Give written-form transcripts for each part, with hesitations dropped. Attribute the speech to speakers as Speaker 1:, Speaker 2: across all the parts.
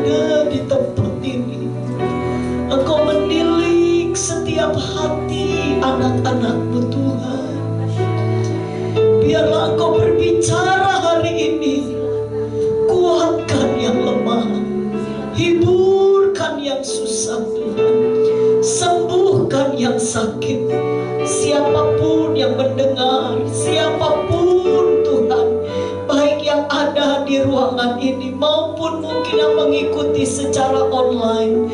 Speaker 1: ada di tempat ini. Engkau menilik setiap hati anak-anak-Mu Tuhan. Biarlah Engkau berbicara hari ini. Kuatkan yang lemah, hiburkan yang susah Tuhan, sembuhkan yang sakit. Siapapun yang mendengar, siapapun Tuhan, baik yang ada di ruangan ini maupun mungkin yang mengikuti secara online,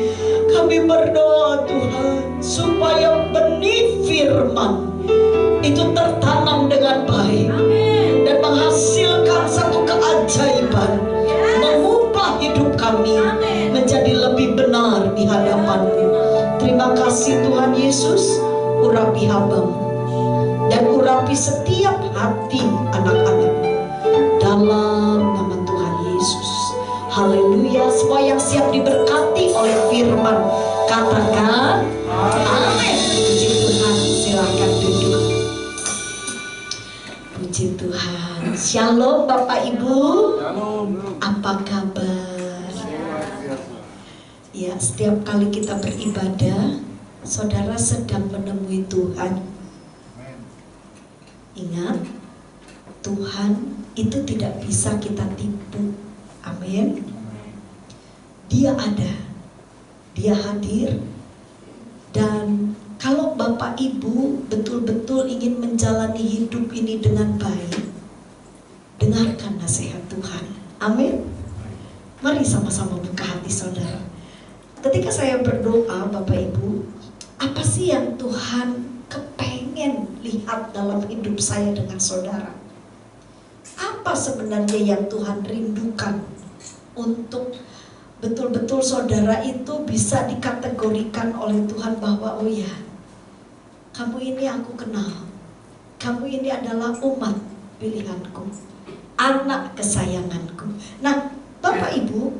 Speaker 1: kami berdoa Tuhan supaya benih firman itu tertanam dengan baik dan menghasilkan satu keajaiban, mengubah hidup kami menjadi lebih benar di hadapan-Mu. Terima kasih Tuhan Yesus. Urapi hamba-Mu dan urapi setiap hati anak-anak-Mu dalam nama Tuhan Yesus. Haleluya. Semua yang siap diberkati oleh firman katakan amin. Puji Tuhan. Silakan duduk. Puji Tuhan. Shalom Bapak Ibu. Apa kabar? Ya, setiap kali kita beribadah, saudara sedang menemui Tuhan. Ingat, Tuhan itu tidak bisa kita tipu. Amin. Dia ada, Dia hadir. Dan kalau Bapak Ibu betul-betul ingin menjalani hidup ini dengan baik, dengarkan nasihat Tuhan. Amin. Mari sama-sama buka hati saudara. Ketika saya berdoa Bapak Ibu, apa sih yang Tuhan kepengen lihat dalam hidup saya dengan saudara? Apa sebenarnya yang Tuhan rindukan untuk betul-betul saudara itu bisa dikategorikan oleh Tuhan bahwa oh ya, kamu ini aku kenal, kamu ini adalah umat pilihanku, anak kesayanganku. Nah Bapak Ibu,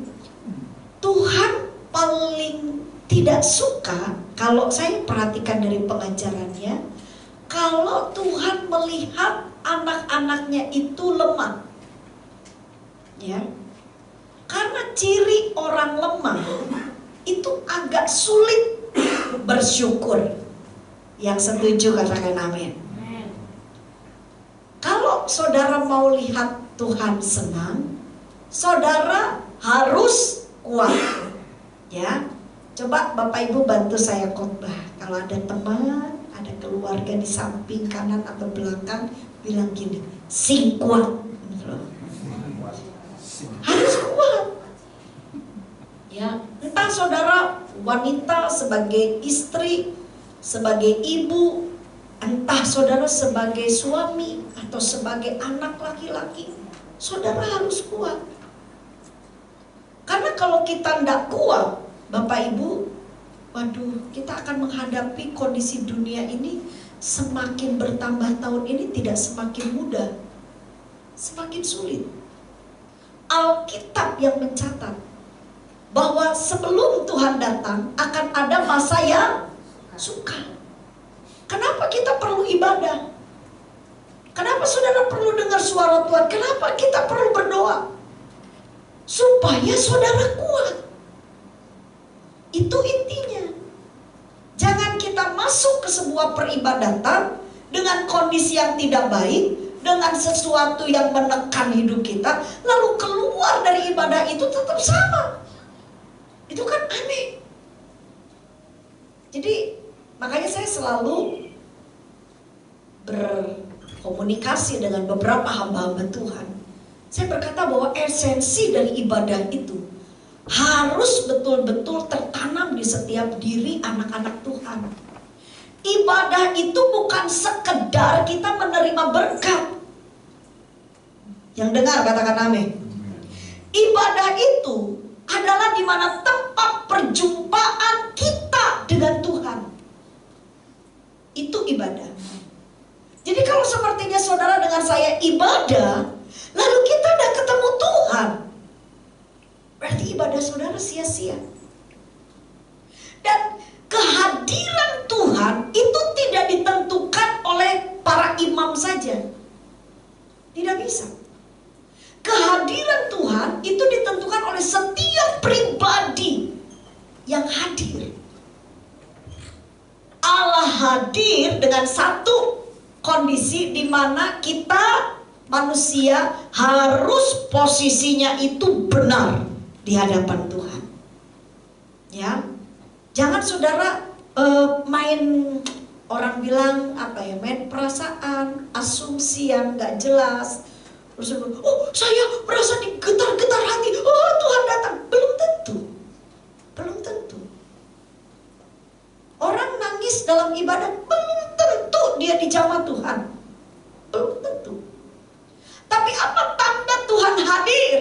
Speaker 1: Tuhan paling tidak suka, kalau saya perhatikan dari pengajarannya, kalau Tuhan melihat anak-anaknya itu lemah. Ya. Karena ciri orang lemah itu agak sulit bersyukur. Yang setuju katakan amin. Kalau saudara mau lihat Tuhan senang, saudara harus kuat. Ya. Coba Bapak Ibu bantu saya khotbah. Kalau ada teman, ada keluarga di samping kanan atau belakang, bilang gini, sing kuat. Harus kuat. Ya, entah saudara wanita sebagai istri, sebagai ibu, entah saudara sebagai suami atau sebagai anak laki-laki, saudara harus kuat. Karena kalau kita tidak kuat, Bapak Ibu, waduh, kita akan menghadapi kondisi dunia ini semakin bertambah tahun ini tidak semakin mudah, semakin sulit. Alkitab yang mencatat bahwa sebelum Tuhan datang akan ada masa yang sukar. Kenapa kita perlu ibadah? Kenapa saudara perlu dengar suara Tuhan? Kenapa kita perlu berdoa? Supaya saudara kuat. Itu intinya. Jangan kita masuk ke sebuah peribadatan dengan kondisi yang tidak baik, dengan sesuatu yang menekan hidup kita, lalu keluar dari ibadah itu tetap sama. Itu kan aneh. Jadi makanya saya selalu berkomunikasi dengan beberapa hamba-hamba Tuhan. Saya berkata bahwa esensi dari ibadah itu harus betul-betul tertanam di setiap diri anak-anak Tuhan. Ibadah itu bukan sekedar kita menerima berkat. Yang dengar katakan amin. Ibadah itu adalah di mana tempat perjumpaan kita dengan Tuhan. Itu ibadah. Jadi kalau sepertinya saudara dengan saya ibadah, lalu kita udah ketemu Tuhan, berarti ibadah saudara sia-sia. Dan kehadiran Tuhan itu tidak ditentukan oleh para imam saja. Tidak bisa. Kehadiran Tuhan itu ditentukan oleh setiap pribadi hadir dengan satu kondisi di mana kita manusia harus posisinya itu benar di hadapan Tuhan. Ya, jangan saudara main, orang bilang apa ya, main perasaan, asumsi yang nggak jelas. Terus oh saya merasa digetar-getar hati, oh Tuhan datang. Belum tentu, belum tentu. Orang nangis dalam ibadah, belum tentu dia dijamah Tuhan, belum tentu. Tapi apa tanda Tuhan hadir?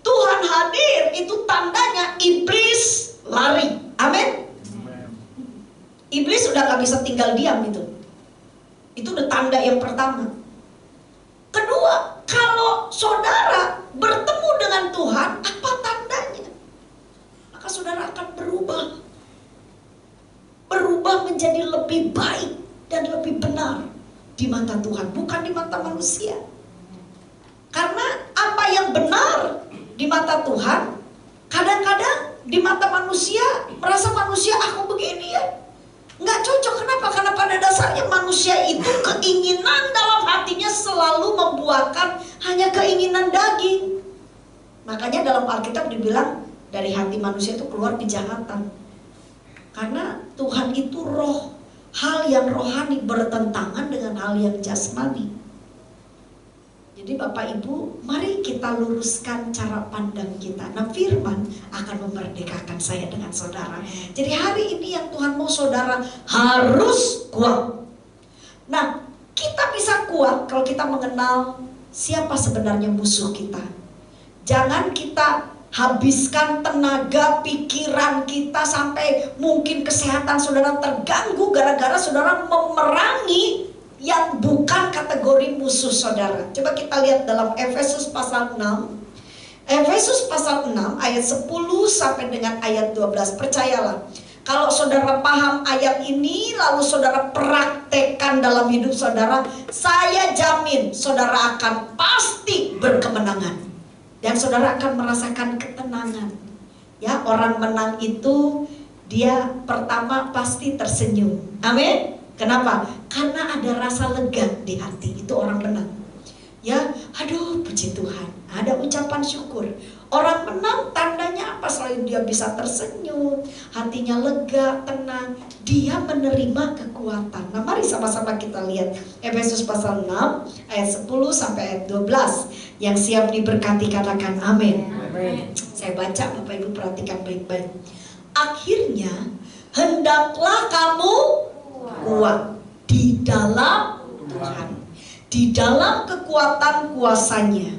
Speaker 1: Tuhan hadir itu tandanya iblis lari. Amin. Iblis sudah gak bisa tinggal diam itu. Itu udah tanda yang pertama. Kedua, kalau saudara bertemu dengan Tuhan, apa tandanya? Maka saudara akan berubah. Berubah menjadi lebih baik dan lebih benar di mata Tuhan, bukan di mata manusia. Karena apa yang benar di mata Tuhan, kadang-kadang di mata manusia, merasa manusia aku begini ya, nggak cocok. Kenapa? Karena pada dasarnya manusia itu keinginan dalam hatinya selalu membuahkan hanya keinginan daging. Makanya dalam Alkitab dibilang dari hati manusia itu keluar kejahatan. Karena Tuhan itu roh, hal yang rohani bertentangan dengan hal yang jasmani. Jadi Bapak Ibu, mari kita luruskan cara pandang kita. Nah, firman akan memerdekakan saya dengan saudara. Jadi hari ini yang Tuhan mau saudara harus kuat. Nah, kita bisa kuat kalau kita mengenal siapa sebenarnya musuh kita. Jangan kita habiskan tenaga pikiran kita sampai mungkin kesehatan saudara terganggu gara-gara saudara memerangi yang bukan kategori musuh saudara. Coba kita lihat dalam Efesus pasal 6. Efesus pasal 6 ayat 10 sampai dengan ayat 12. Percayalah, kalau saudara paham ayat ini lalu saudara praktekkan dalam hidup saudara, saya jamin saudara akan pasti berkemenangan. Dan saudara akan merasakan ketenangan. Ya, orang menang itu dia pertama pasti tersenyum. Amin. Kenapa? Karena ada rasa lega di hati, itu orang menang. Ya, aduh puji Tuhan, ada ucapan syukur. Orang menang tandanya apa? Selain dia bisa tersenyum, hatinya lega, tenang, dia menerima kekuatan. Nah, mari sama-sama kita lihat Efesus pasal 6 ayat 10 sampai ayat 12. Yang siap diberkati katakan amin. Amin. Saya baca, Bapak Ibu perhatikan baik-baik. Akhirnya hendaklah kamu kuat di dalam Tuhan, di dalam kekuatan kuasanya.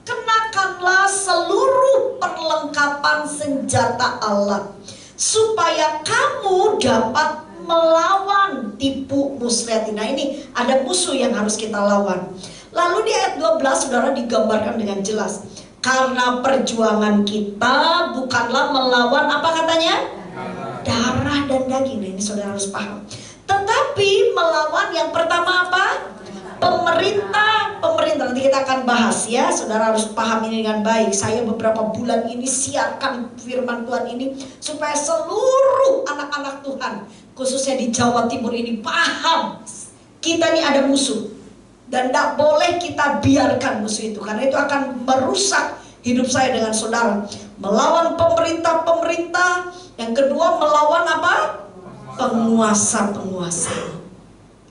Speaker 1: Kenakanlah seluruh perlengkapan senjata Allah, supaya kamu dapat melawan tipu muslihat. Nah, ini ada musuh yang harus kita lawan. Lalu di ayat 12 saudara digambarkan dengan jelas. Karena perjuangan kita bukanlah melawan apa katanya? Darah dan daging. Nah, ini saudara harus paham. Tetapi melawan yang pertama apa? Pemerintah. Nanti kita akan bahas ya. Saudara harus paham ini dengan baik. Saya beberapa bulan ini siarkan firman Tuhan ini supaya seluruh anak-anak Tuhan, khususnya di Jawa Timur ini, paham kita ini ada musuh. Dan tidak boleh kita biarkan musuh itu, karena itu akan merusak hidup saya dengan saudara. Melawan pemerintah-pemerintah. Yang kedua melawan apa? Penguasa-penguasa.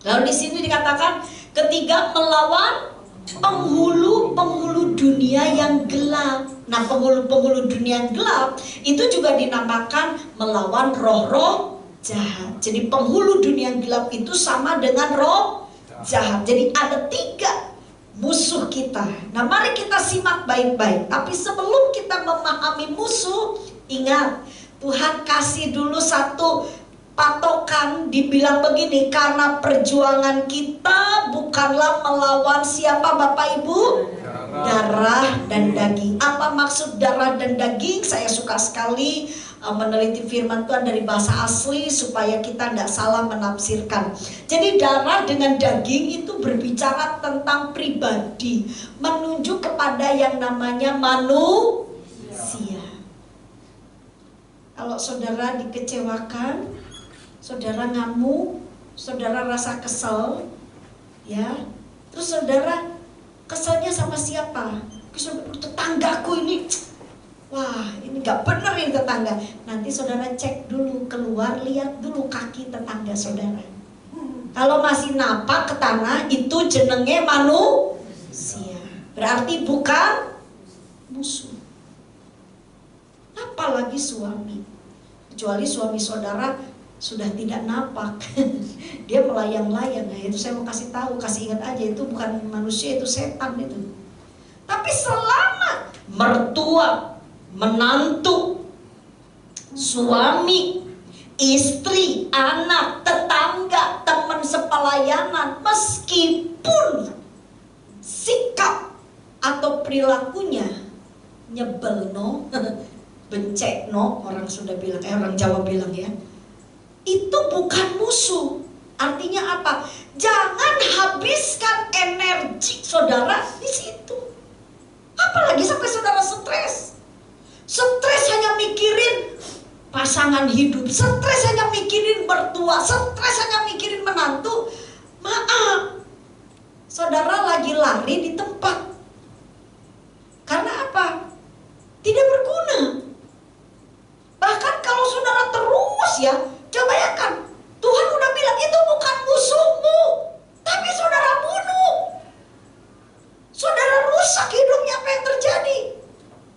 Speaker 1: Lalu di sini dikatakan ketiga melawan penghulu-penghulu dunia yang gelap. Nah, penghulu-penghulu dunia yang gelap itu juga dinamakan melawan roh-roh jahat. Jadi penghulu dunia yang gelap itu sama dengan roh jahat. Jadi ada tiga musuh kita. Nah, mari kita simak baik-baik. Tapi sebelum kita memahami musuh, ingat Tuhan kasih dulu satu patokan, dibilang begini, karena perjuangan kita bukanlah melawan siapa Bapak Ibu? Darah dan daging. Apa maksud darah dan daging? Saya suka sekali meneliti firman Tuhan dari bahasa asli supaya kita tidak salah menafsirkan. Jadi darah dengan daging itu berbicara tentang pribadi, menunjuk kepada yang namanya manusia. Kalau saudara dikecewakan, saudara ngamuk, saudara rasa kesel, ya, terus saudara keselnya sama siapa? Tetanggaku ini, wah ini gak bener ini tetangga. Nanti saudara cek dulu, keluar lihat dulu kaki tetangga saudara. Kalau masih napak ke tanah, itu jenenge manusia, berarti bukan musuh. Apalagi suami, kecuali suami saudara sudah tidak napak, dia melayang-layang. Nah itu saya mau kasih tahu, kasih ingat aja, itu bukan manusia, itu setan itu. Tapi selama mertua, menantu, suami, istri, anak, tetangga, teman sepelayanan, meskipun sikap atau perilakunya nyebel no, bencek no, orang Sunda bilang, orang Jawa bilang ya, itu bukan musuh. Artinya apa? Jangan habiskan energi saudara di situ. Apalagi sampai saudara stres. Stres hanya mikirin pasangan hidup, stres hanya mikirin mertua, stres hanya mikirin menantu. Maaf, saudara lagi lari di tempat. Karena apa? Tidak berguna. Bahkan kalau saudara terus ya, coba bayangkan, Tuhan udah bilang itu bukan musuhmu, tapi saudara bunuh. Saudara rusak hidupnya, apa yang terjadi?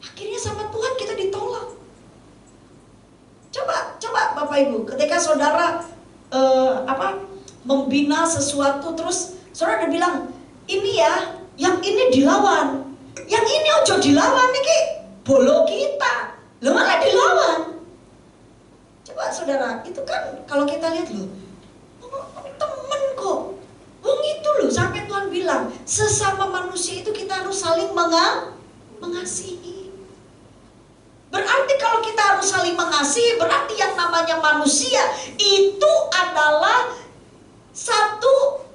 Speaker 1: Akhirnya sama Tuhan kita ditolak. Coba Bapak Ibu, ketika saudara membina sesuatu, terus saudara udah bilang, ini ya, yang ini dilawan, yang ini ojo dilawan nih, bolo kita, lo malah dilawan. Coba saudara, itu kan kalau kita lihat loh, temen kok, itu loh, sampai Tuhan bilang sesama manusia itu kita harus saling mengasihi. Berarti kalau kita harus saling mengasihi, berarti yang namanya manusia itu adalah satu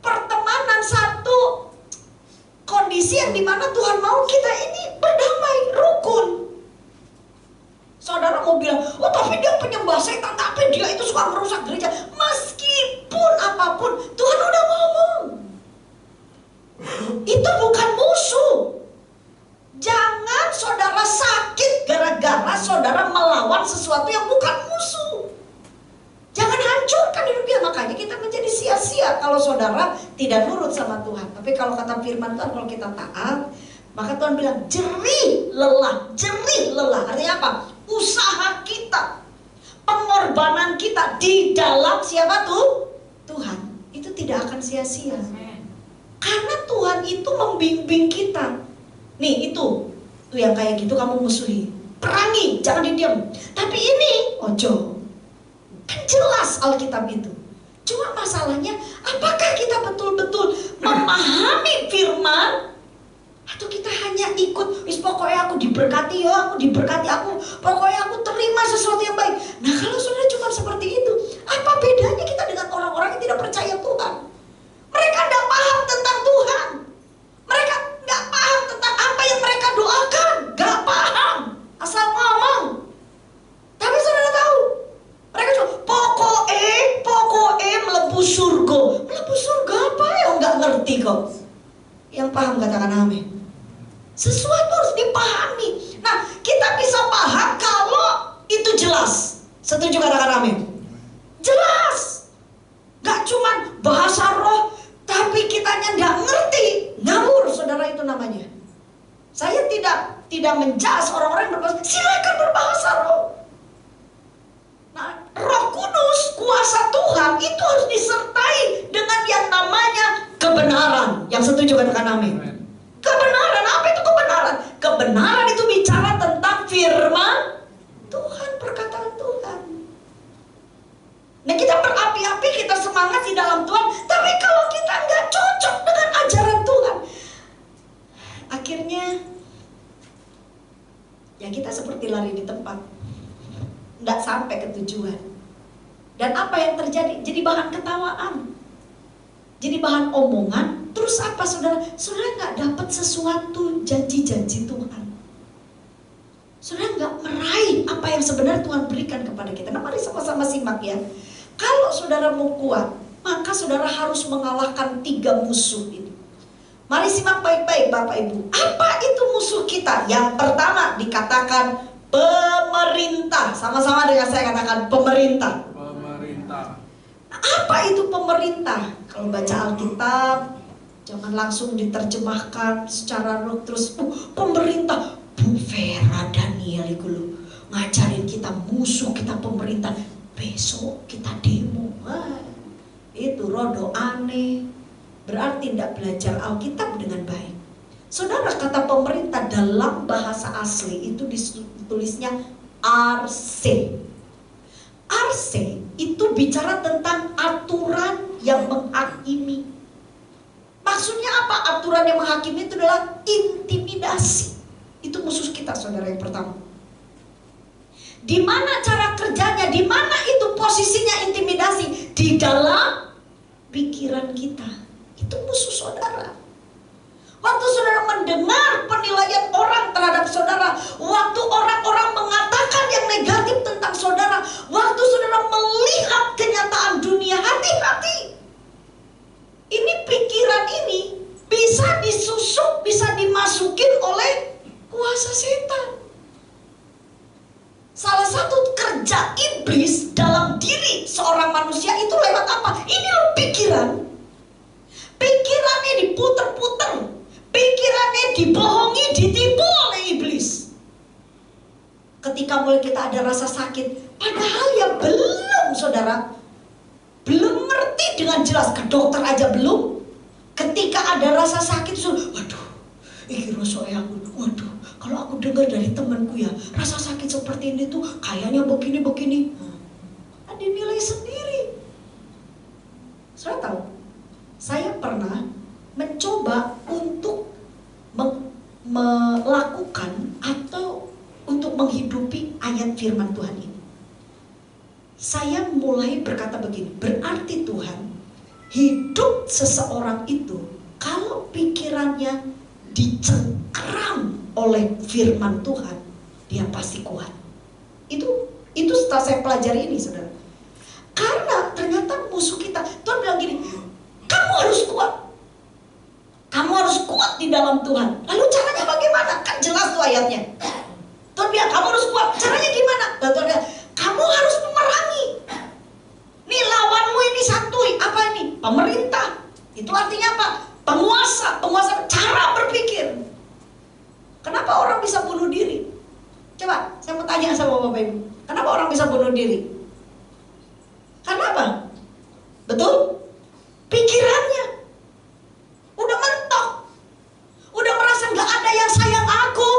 Speaker 1: pertemanan, satu kondisi yang dimana Tuhan mau kita ini berdamai, rukun. Saudara mau bilang, oh tapi dia penyembah setan, tapi dia itu suka merusak gereja. Meskipun apapun, Tuhan udah ngomong, itu bukan musuh. Jangan saudara sakit gara-gara saudara melawan sesuatu yang bukan musuh. Jangan hancurkan hidup dia. Makanya kita menjadi sia-sia kalau saudara tidak nurut sama Tuhan. Tapi kalau kata firman Tuhan, kalau kita taat, maka Tuhan bilang jerih lelah. Jerih lelah artinya apa? Usaha kita, pengorbanan kita di dalam siapa tuh? Tuhan. Itu tidak akan sia-sia. Karena Tuhan itu membimbing kita. Nih itu yang kayak gitu kamu musuhi, perangi, jangan didiam. Tapi ini ojo. Kan jelas Alkitab itu. Cuma masalahnya, apakah kita betul-betul memahami firman, atau kita hanya ikut, pokoknya aku diberkati ya, pokoknya aku terima sesuatu yang baik. Nah kalau saudara cuma seperti itu, apa bedanya kita dengan orang-orang yang tidak percaya Tuhan? Mereka tidak paham tentang Tuhan. Mereka nggak paham tentang apa yang mereka doakan, nggak paham, asal ngomong. Tapi saudara tahu, mereka cuma pokoknya melebu surga. Melebu surga apa ya? Nggak ngerti kok. Yang paham katakan amin. Sesuatu harus dipahami. Nah, kita bisa paham kalau itu jelas. Setuju katakan amin? Jelas. Gak cuma bahasa roh, tapi kitanya nggak ngerti, ngawur, saudara, itu namanya. Saya tidak menjas orang-orang yang berbahasa, silakan berbahasa roh. Nah, Roh Kudus, kuasa Tuhan itu harus disertai dengan yang namanya kebenaran. Yang setuju katakan amin. Kebenaran, apa itu kebenaran? Kebenaran itu bicara tentang firman Tuhan, perkataan Tuhan. Nah kita berapi-api, kita semangat di dalam Tuhan, tapi kalau kita nggak cocok dengan ajaran Tuhan, akhirnya ya kita seperti lari di tempat, nggak sampai ke tujuan. Dan apa yang terjadi? Jadi bahan ketawaan, jadi bahan omongan. Terus apa saudara? Saudara nggak dapat sesuatu janji-janji Tuhan. Saudara nggak meraih apa yang sebenarnya Tuhan berikan kepada kita. Nah mari sama-sama simak ya. Kalau saudara mau kuat, maka saudara harus mengalahkan 3 musuh ini. Mari simak baik-baik Bapak Ibu. Apa itu musuh kita? Yang pertama dikatakan pemerintah. Sama-sama dengan saya katakan pemerintah.
Speaker 2: Pemerintah.
Speaker 1: Apa itu pemerintah? Kalau baca Alkitab, jangan langsung diterjemahkan secara roh terus. Pemerintah, Bu Vera Daniel itu loh ngajarin kita musuh kita pemerintah. Besok kita demo. Itu rodo aneh. Berarti tidak belajar Alkitab dengan baik. Saudara, kata pemerintah dalam bahasa asli itu ditulisnya arse. Arse itu bicara tentang aturan yang menghakimi. Maksudnya apa? Aturan yang menghakimi itu adalah intimidasi. Itu musuh kita, saudara, yang pertama. Di mana cara kerjanya? Di mana itu posisinya intimidasi? Di dalam pikiran kita. Itu musuh saudara. Waktu saudara mendengar penilaian orang terhadap saudara, waktu orang-orang mengatakan yang negatif tentang saudara, waktu saudara melihat kenyataan dunia, hati-hati. Ini pikiran ini bisa disusuk, bisa dimasukin oleh kuasa setan. Salah satu kerja iblis dalam diri seorang manusia itu lewat apa? Ini loh pikiran. Pikirannya diputer-puter, pikirannya dibohongi, ditipu oleh iblis. Ketika mulai kita ada rasa sakit, padahal ya belum, saudara, belum ngerti dengan jelas, ke dokter aja belum. Ketika ada rasa sakit, waduh, ini rasa aku, waduh, kalau aku dengar dari temanku ya, rasa sakit seperti ini tuh kayaknya begini-begini. Ada nilai sendiri. Saya tahu. Saya pernah mencoba untuk melakukan atau untuk menghidupi ayat firman Tuhan ini. Saya mulai berkata begini, berarti Tuhan, hidup seseorang itu kalau pikirannya dicengkeram oleh firman Tuhan, dia pasti kuat. Itu setelah saya pelajari ini, saudara. Karena ternyata musuh kita, Tuhan bilang gini, kamu harus kuat. Kamu harus kuat di dalam Tuhan. Lalu caranya bagaimana? Kan jelas tuh ayatnya. Tuhan bilang kamu harus kuat. Caranya gimana? Dan Tuhan bilang kamu harus memerangi. Nih lawanmu ini satu. Apa ini? Pemerintah. Itu artinya apa? Penguasa. Penguasa cara berpikir. Kenapa orang bisa bunuh diri? Coba saya mau tanya sama Bapak Ibu. Kenapa orang bisa bunuh diri? Karena apa? Betul? Pikirannya udah mentok, udah merasa nggak ada yang sayang aku,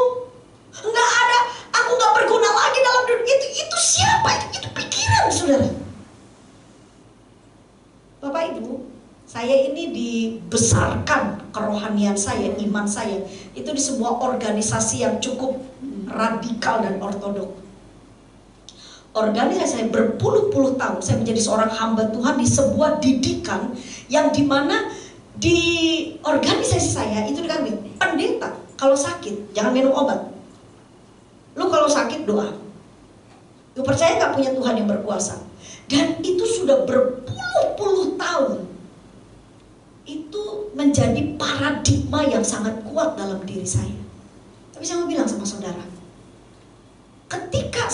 Speaker 1: nggak ada, aku nggak berguna lagi dalam dunia itu siapa? Itu pikiran, saudara. Bapak Ibu, saya ini dibesarkan kerohanian saya, iman saya itu di sebuah organisasi yang cukup radikal dan ortodok. Organisasi saya berpuluh-puluh tahun, saya menjadi seorang hamba Tuhan di sebuah didikan yang dimana di organisasi saya itu dikatakan pendeta kalau sakit jangan minum obat, lu kalau sakit doa. Lu percaya nggak punya Tuhan yang berkuasa? Dan itu sudah berpuluh-puluh tahun. Itu menjadi paradigma yang sangat kuat dalam diri saya. Tapi saya mau bilang sama saudara, ketika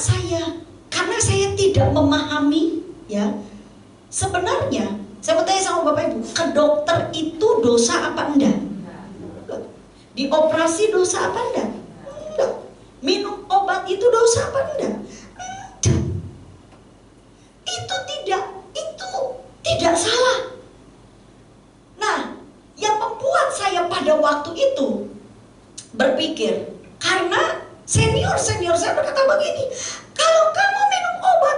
Speaker 1: karena saya tidak memahami, ya, sebenarnya saya mau tanya sama Bapak Ibu, ke dokter itu dosa apa enggak? Dioperasi dosa apa enggak? Enggak. Minum obat itu dosa apa enggak? Enggak. Itu tidak salah. Nah, yang membuat saya pada waktu itu berpikir, karena senior saya berkata begini, kalau kamu minum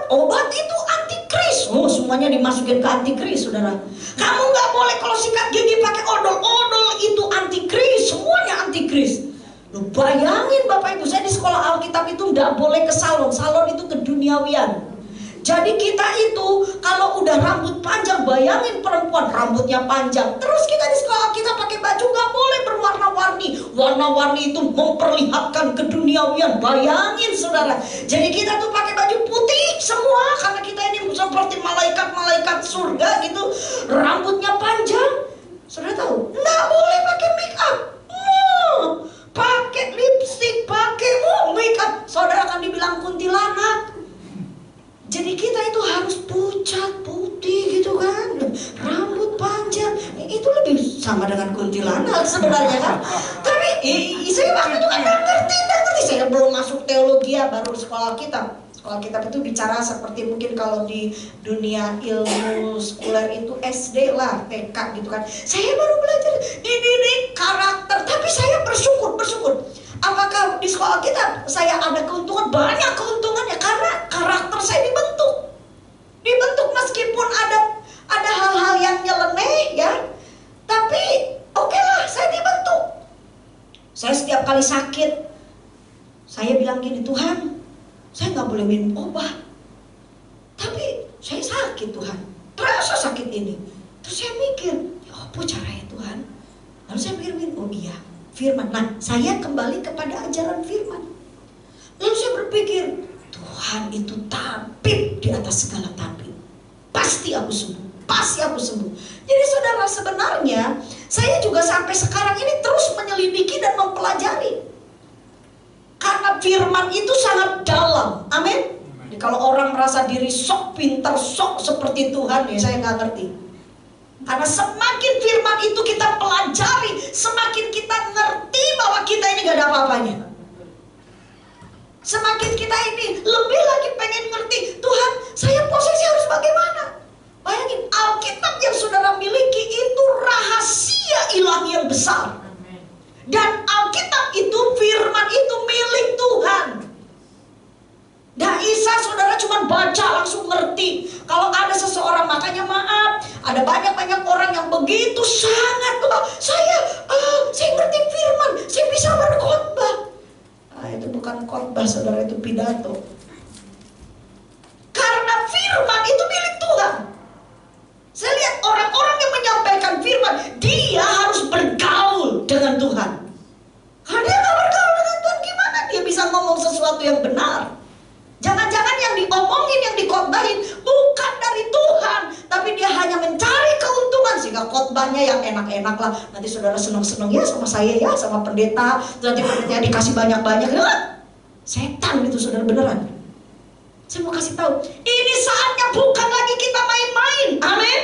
Speaker 1: obat itu antikris. Oh, semuanya dimasukin ke antikris, saudara. Kamu nggak boleh kalau sikat gigi pakai odol itu antikris, semuanya antikris. Loh, bayangin Bapak Ibu, saya di sekolah Alkitab itu nggak boleh ke salon itu keduniawian. Jadi kita itu kalau udah rambut panjang, bayangin perempuan rambutnya panjang, terus kita di sekolah kita pakai baju nggak boleh berwarna-warni. Warna-warni itu memperlihatkan keduniawian. Bayangin saudara. Jadi kita tuh pakai baju putih semua karena kita ini seperti malaikat-malaikat surga gitu, rambutnya panjang. Saudara tahu, nggak boleh pakai make up. Pakai lipstick, pakai make up, saudara akan dibilang kuntilanak. Jadi kita itu harus pucat, putih gitu kan, rambut panjang. Itu lebih sama dengan kuntilanak sebenarnya kan. Tapi saya waktu itu kan nggak ngerti. Saya belum masuk teologi ya, baru sekolah kitab. Sekolah kitab itu bicara seperti mungkin kalau di dunia ilmu sekuler itu SD lah, TK gitu kan. Saya baru belajar ini karakter, tapi saya bersyukur. Apakah di sekolah kita saya ada keuntungan? Banyak keuntungannya karena karakter saya dibentuk meskipun ada hal-hal yang nyeleneh ya, tapi oke lah, saya dibentuk. Saya setiap kali sakit, saya bilang gini, Tuhan, saya nggak boleh minum obat, tapi saya sakit Tuhan, terasa sakit ini. Terus saya mikir, ya apa caranya Tuhan? Lalu saya pikir, oh iya, firman. Nah, saya kembali kepada ajaran firman. Lalu saya berpikir, Tuhan itu tabib di atas segala tabib. Pasti aku sembuh. Jadi saudara, sebenarnya saya juga sampai sekarang ini terus menyelidiki dan mempelajari. Karena firman itu sangat dalam. Amin. Kalau orang merasa diri sok pintar, sok seperti Tuhan, ya saya nggak ngerti. Karena semakin firman itu kita pelajari, semakin kita ngerti bahwa kita ini gak ada apa-apanya. Semakin kita ini lebih lagi pengen ngerti, Tuhan, saya posisi harus bagaimana? Bayangin, Alkitab yang saudara miliki itu rahasia ilahi yang besar. Dan Alkitab itu, firman itu milik Tuhan. Nggak bisa saudara cuma baca langsung ngerti. Kalau ada seseorang, makanya maaf, ada banyak orang yang begitu sangat, saya ngerti firman, saya bisa berkhotbah. Itu bukan khotbah saudara, itu pidato. Karena firman itu milik Tuhan. Saya lihat orang-orang yang menyampaikan firman, dia harus bergaul dengan Tuhan. Kalau dia nggak bergaul dengan Tuhan, gimana dia bisa ngomong sesuatu yang benar? Jangan-jangan yang diomongin, yang dikhotbahin bukan dari Tuhan, tapi dia hanya mencari keuntungan sehingga khotbahnya yang enak-enak lah. Nanti saudara senang-senang ya sama saya ya, sama pendeta. Nanti pendetanya dikasih banyak-banyak. Setan itu saudara, beneran. Saya mau kasih tahu, ini saatnya bukan lagi kita main-main. Amin.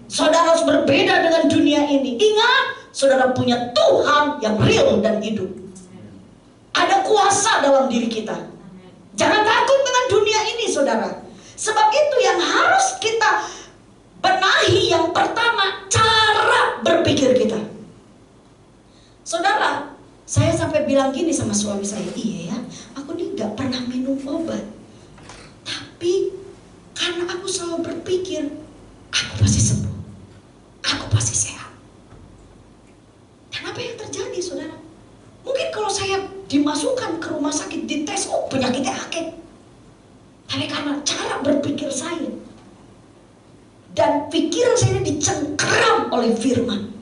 Speaker 1: Saudara harus berbeda dengan dunia ini. Ingat, saudara punya Tuhan yang real dan hidup. Ada kuasa dalam diri kita. Jangan takut dengan dunia ini saudara. Sebab itu yang harus kita benahi, yang pertama, cara berpikir kita. Saudara, saya sampai bilang gini sama suami saya, iya ya, aku nih gak pernah minum obat, tapi karena aku selalu berpikir, aku pasti sembuh, aku pasti sehat. Dan apa yang terjadi saudara? Mungkin kalau saya dimasukkan ke rumah sakit, dites, oh penyakitnya akut. Tapi karena cara berpikir saya dan pikiran saya dicengkeram oleh firman.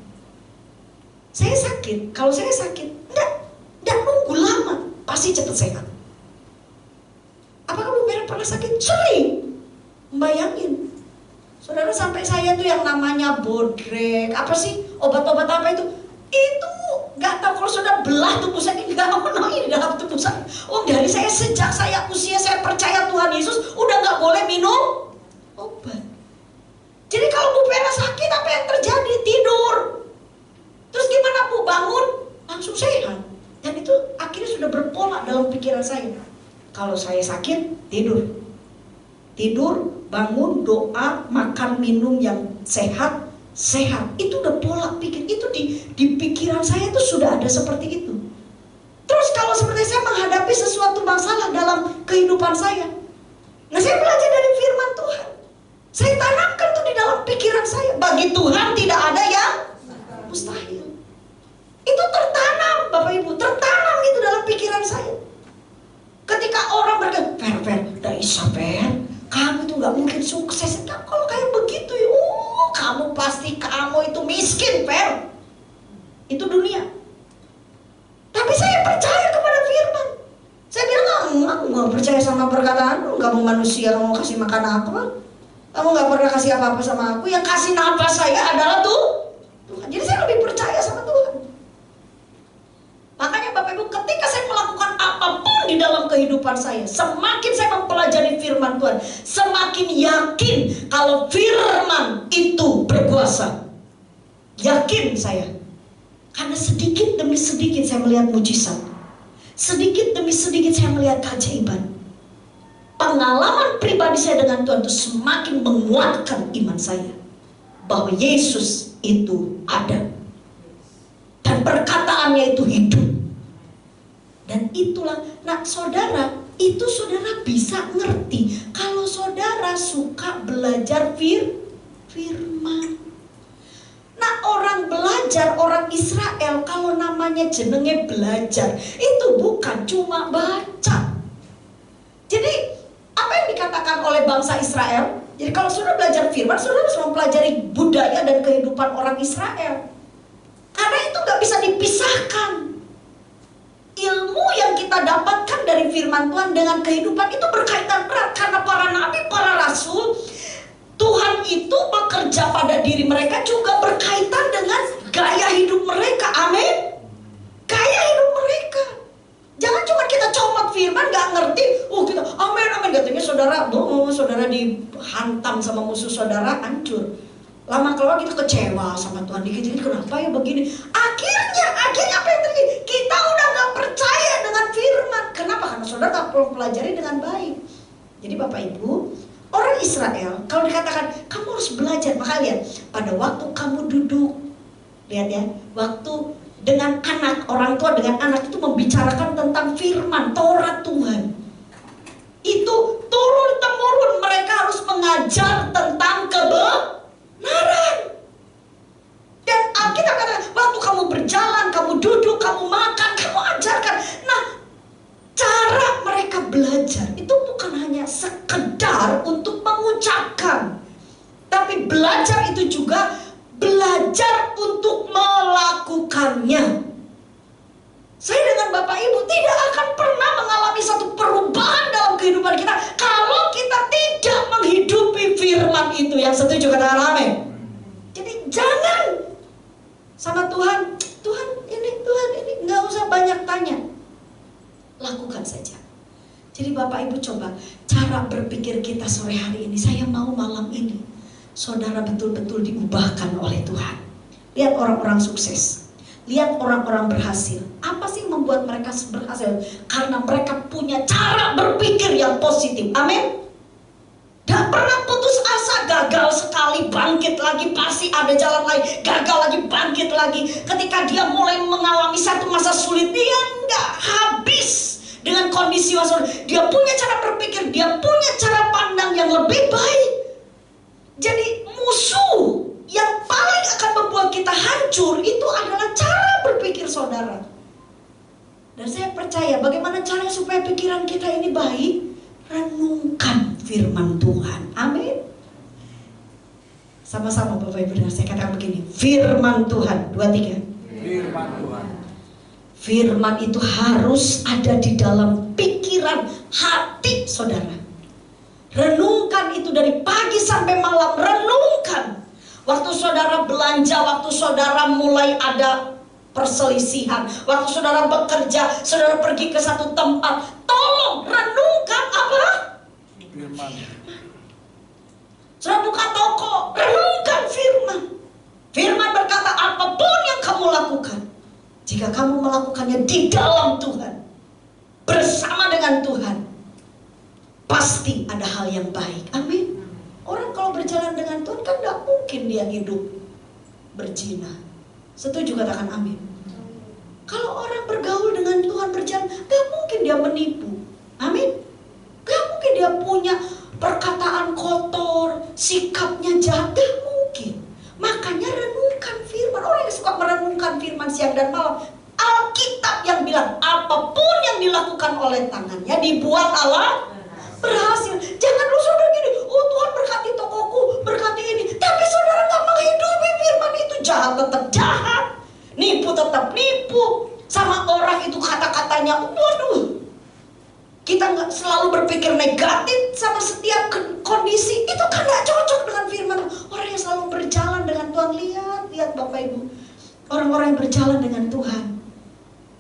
Speaker 1: Saya sakit, kalau saya sakit, enggak nunggu lama, pasti cepat sehat. Apakah Bu pernah sakit? Sering. Bayangin, saudara, sampai saya tuh yang namanya bodrek, apa sih, obat-obat apa itu nggak tahu. Kalau sudah belah tubuh saya, nggak mau ini dalam tubuh saya. Oh, dari saya sejak saya usia saya percaya Tuhan Yesus, udah nggak boleh minum obat. Jadi kalau Bu Vera sakit, apa yang terjadi? Tidur. Terus gimana Bu? Bangun langsung sehat. Dan itu akhirnya sudah berpola dalam pikiran saya. Kalau saya sakit, tidur, bangun, doa, makan, minum yang sehat. Itu udah pola pikir. Itu di pikiran saya itu sudah ada seperti itu. Terus kalau seperti saya menghadapi sesuatu masalah dalam kehidupan saya, nah saya belajar dari firman Tuhan. Saya tanamkan itu di dalam pikiran saya. Bagi Tuhan tidak ada yang mustahil. Itu tertanam Bapak Ibu, tertanam itu dalam pikiran saya. Ketika orang berkata, Fer, dari Isabel, kamu itu gak mungkin sukses. Kalau kayak begitu ya, kamu pasti kamu itu miskin, Fer. Itu dunia. Tapi saya percaya kepada firman. Saya bilang, enggak percaya sama perkataan, kamu manusia, kamu kasih makan apa. Kamu gak pernah kasih apa-apa sama aku. Yang kasih nafas saya adalah Tuhan. Jadi saya lebih percaya sama Tuhan. Makanya Bapak Ibu, ketika saya melakukan apapun di dalam kehidupan saya, semakin saya mempelajari firman Tuhan, semakin yakin kalau firman itu berkuasa. Yakin saya. Karena sedikit demi sedikit saya melihat mujizat. Sedikit demi sedikit saya melihat keajaiban. Pengalaman pribadi saya dengan Tuhan itu semakin menguatkan iman saya bahwa Yesus itu ada. Dan perkataannya itu hidup. Dan itulah, nah saudara, itu saudara bisa ngerti kalau saudara suka belajar firman. Nah orang belajar, orang Israel kalau namanya jenenge belajar, itu bukan cuma baca. Jadi apa yang dikatakan oleh bangsa Israel? Jadi kalau saudara belajar firman, saudara harus mempelajari budaya dan kehidupan orang Israel. Karena itu gak bisa dipisahkan. Ilmu yang kita dapatkan dari firman Tuhan dengan kehidupan itu berkaitan erat. Karena para nabi, para rasul, Tuhan itu bekerja pada diri mereka juga berkaitan dengan gaya hidup mereka. Amin. Gaya hidup mereka. Jangan cuma kita comot firman gak ngerti. Kita amin amin. Katanya saudara dihantam sama musuh saudara, hancur. Lama kelamaan kita kecewa sama Tuhan. Dikit-dikit kenapa ya begini. Akhirnya apa yang terjadi? Kita udah gak percaya dengan firman. Kenapa? Karena saudara gak perlu pelajari dengan baik. Jadi Bapak Ibu, orang Israel kalau dikatakan kamu harus belajar, maka lihat pada waktu kamu duduk, lihat ya, waktu dengan anak, orang tua dengan anak itu membicarakan tentang firman Taurat Tuhan, itu turun temurun mereka harus mengajar tentang kebenaran. Dan Alkitab katakan waktu kamu berjalan, kamu duduk, kamu makan, kamu ajarkan. Nah, cara mereka belajar itu bukan hanya sekedar untuk mengucapkan, tapi belajar itu juga belajar untuk melakukannya. Saya dengan Bapak Ibu tidak akan pernah mengalami satu perubahan dalam kehidupan kita kalau kita tidak menghidupi firman itu. Yang setuju katakan amin. Jadi jangan sama Tuhan ini nggak usah banyak tanya, lakukan saja. Jadi Bapak Ibu coba cara berpikir kita sore hari ini. Saya mau malam ini saudara betul-betul diubahkan oleh Tuhan. Lihat orang-orang sukses, lihat orang-orang berhasil. Apa sih yang membuat mereka berhasil? Karena mereka punya cara berpikir yang positif. Amin. Gak pernah putus asa, gagal sekali, bangkit lagi, pasti ada jalan lain, gagal lagi, bangkit lagi. Ketika dia mulai mengalami satu masa sulit, dia gak habis dengan kondisi masa sulit. Dia punya cara berpikir, dia punya cara pandang yang lebih baik. Jadi musuh yang paling akan membuat kita hancur itu adalah cara berpikir saudara. Dan saya percaya bagaimana caranya supaya pikiran kita ini baik? Renungkan firman Tuhan. Amin. Sama-sama Bapak Ibu, saya katakan begini, firman Tuhan. 2, 3.
Speaker 2: Firman Tuhan.
Speaker 1: Firman itu harus ada di dalam pikiran hati saudara. Renungkan itu dari pagi sampai malam. Renungkan. Waktu saudara belanja, waktu saudara mulai ada perselisihan, waktu saudara bekerja, saudara pergi ke satu tempat, tolong renungkan apa?
Speaker 2: Firman.
Speaker 1: Saudara buka toko, renungkan firman. Firman berkata apapun yang kamu lakukan, jika kamu melakukannya di dalam Tuhan, bersama dengan Tuhan, pasti ada hal yang baik. Amin. Orang kalau berjalan dengan Tuhan kan gak mungkin dia hidup berzina. Setuju katakan amin. Kalau orang bergaul dengan Tuhan berjalan, gak mungkin dia menipu. Amin. Gak mungkin dia punya perkataan kotor, sikapnya jahat. Gak mungkin. Makanya renungkan firman. Orang yang suka merenungkan firman siang dan malam, Alkitab yang bilang apapun yang dilakukan oleh tangannya dibuat Allah berhasil. Jangan lu saudara gini, oh Tuhan berkati tokoku, berkati ini, tapi saudara gak menghidupi firman itu. Jahat tetap jahat, nipu tetap nipu. Sama orang itu kata-katanya, waduh, kita selalu berpikir negatif sama setiap kondisi, itu kan gak cocok dengan firman. Orang yang selalu berjalan dengan Tuhan, lihat Bapak Ibu, orang-orang yang berjalan dengan Tuhan,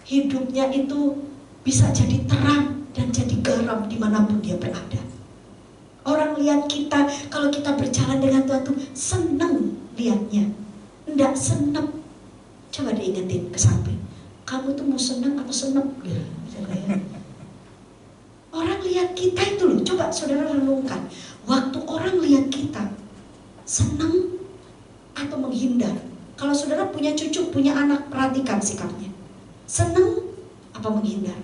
Speaker 1: hidupnya itu bisa jadi terang dan jadi garam dimanapun dia berada. Orang lihat kita, kalau kita berjalan dengan Tuhan tuh seneng lihatnya, enggak senep. Coba diingetin ke samping, kamu tuh mau seneng atau senep gitu. Orang lihat kita itu loh, coba saudara renungkan, waktu orang lihat kita seneng atau menghindar. Kalau saudara punya cucu, punya anak, perhatikan sikapnya, seneng apa menghindar.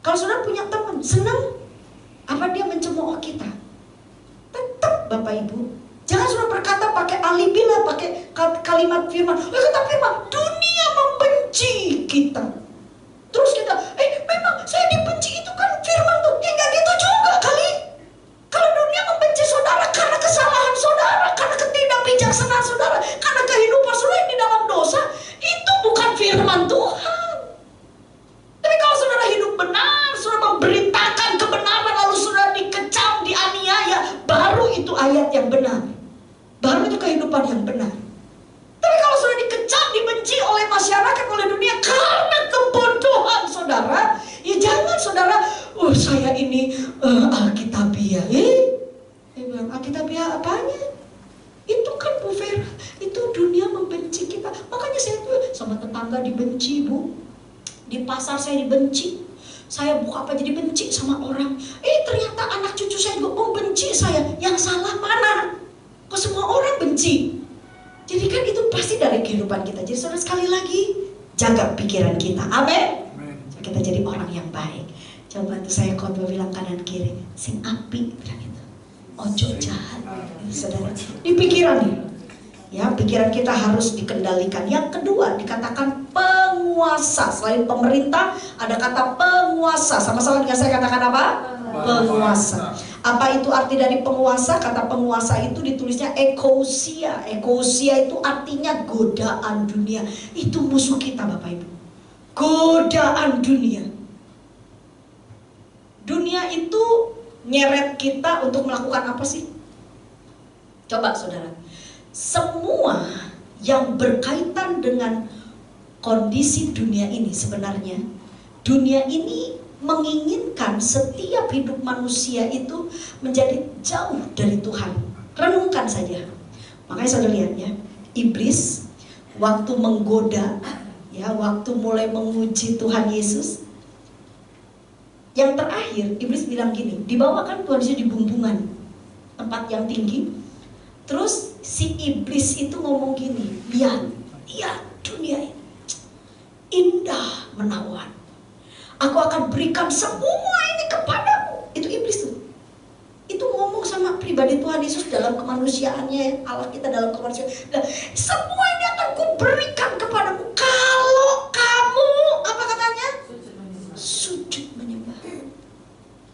Speaker 1: Kalau saudara punya teman, seneng apa dia mencemooh kita. Tetap Bapak Ibu, jangan saudara berkata pakai alibi lah, pakai kalimat firman. Kata firman, dunia membenci kita. Terus kita, memang saya dibenci, itu kan firman tuh. Ya gak gitu juga kali. Kalau dunia membenci saudara karena kesalahan saudara, karena ketidakbijaksanaan saudara, karena kehidupan saudara yang di dalam dosa, itu bukan firman Tuhan. Tapi kalau saudara hidup benar, saudara memberitakan kebenaran, lalu saudara dikecam, dianiaya, baru itu ayat yang benar, baru itu kehidupan yang benar. Tapi kalau saudara dikecam, dibenci oleh masyarakat, oleh dunia karena kebodohan saudara, ya jangan saudara, saya ini Alkitabiah. Alkitabiah apanya? Itu kan Bu Vera, itu dunia membenci kita. Makanya saya tuh sama tetangga dibenci, Bu. Di pasar saya dibenci. Saya buka apa jadi benci sama orang. Ternyata anak cucu saya juga membenci saya. Yang salah mana? Kok semua orang benci? Jadi kan itu pasti dari kehidupan kita. Jadi saudara, sekali lagi, jaga pikiran kita. Amin. Kita jadi orang yang baik. Coba bantu saya khotbah, bilang kanan kiri, sing api, bilang itu. Ojo jahat. Saudara, di pikiran nih. Ya, pikiran kita harus dikendalikan. Yang kedua dikatakan penguasa. Selain pemerintah, ada kata penguasa. Sama-sama dengan saya katakan apa? Penguasa. Apa itu arti dari penguasa? Kata penguasa itu ditulisnya ekousia. Ekousia itu artinya godaan dunia. Itu musuh kita Bapak Ibu. Godaan dunia. Dunia itu nyeret kita untuk melakukan apa sih? Coba saudara, semua yang berkaitan dengan kondisi dunia ini, sebenarnya dunia ini menginginkan setiap hidup manusia itu menjadi jauh dari Tuhan. Renungkan saja. Makanya saudara lihat ya, iblis waktu menggoda, ya, waktu mulai menguji Tuhan Yesus, yang terakhir iblis bilang gini, dibawakan Tuhan Yesus di bumbungan, tempat yang tinggi. Terus si iblis itu ngomong gini, lihat dunia ini indah menawan, aku akan berikan semua ini kepadamu. Itu iblis tuh. Itu ngomong sama pribadi Tuhan Yesus dalam kemanusiaannya, Allah kita dalam kemanusiaan. Nah, semua ini akan kuberikan kepadamu kalau kamu, apa katanya? Sujud menyembah.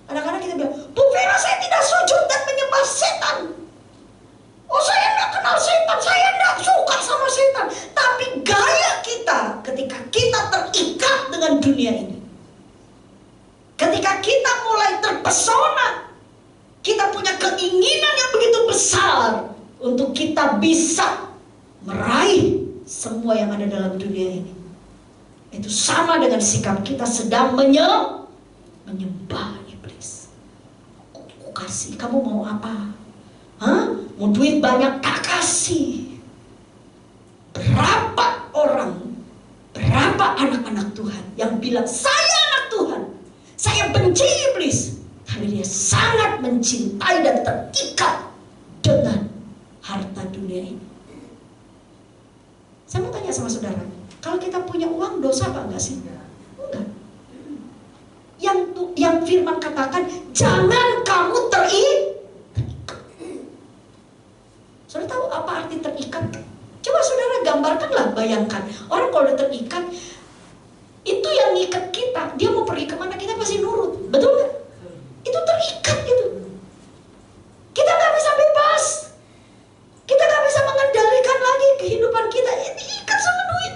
Speaker 1: Kadang-kadang kita bilang, Bu Vera, saya tidak sujud dan menyembah setan. Saya tidak kenal setan, saya tidak suka sama setan. Tapi gaya kita ketika kita terikat dengan dunia ini, ketika kita mulai terpesona, kita punya keinginan yang begitu besar untuk kita bisa meraih semua yang ada dalam dunia ini. Itu sama dengan sikap kita sedang menyembah iblis. Aku kasih, kamu mau apa? Mau duit banyak, tak kasih. Berapa orang, berapa anak-anak Tuhan yang bilang, saya anak Tuhan, saya benci iblis, tapi dia sangat mencintai dan terikat dengan harta dunia ini. Saya mau tanya sama saudara, kalau kita punya uang, dosa apa enggak sih? Enggak. Yang firman katakan, jangan kamu terikat. Saudara tahu apa arti terikat? Coba saudara gambarkanlah, bayangkan. Orang kalau udah terikat, itu yang ngikat kita. Dia mau pergi kemana, kita pasti nurut. Betul nggak? Itu terikat gitu. Kita nggak bisa bebas. Kita nggak bisa mengendalikan lagi kehidupan kita. Ini ikat sama duit.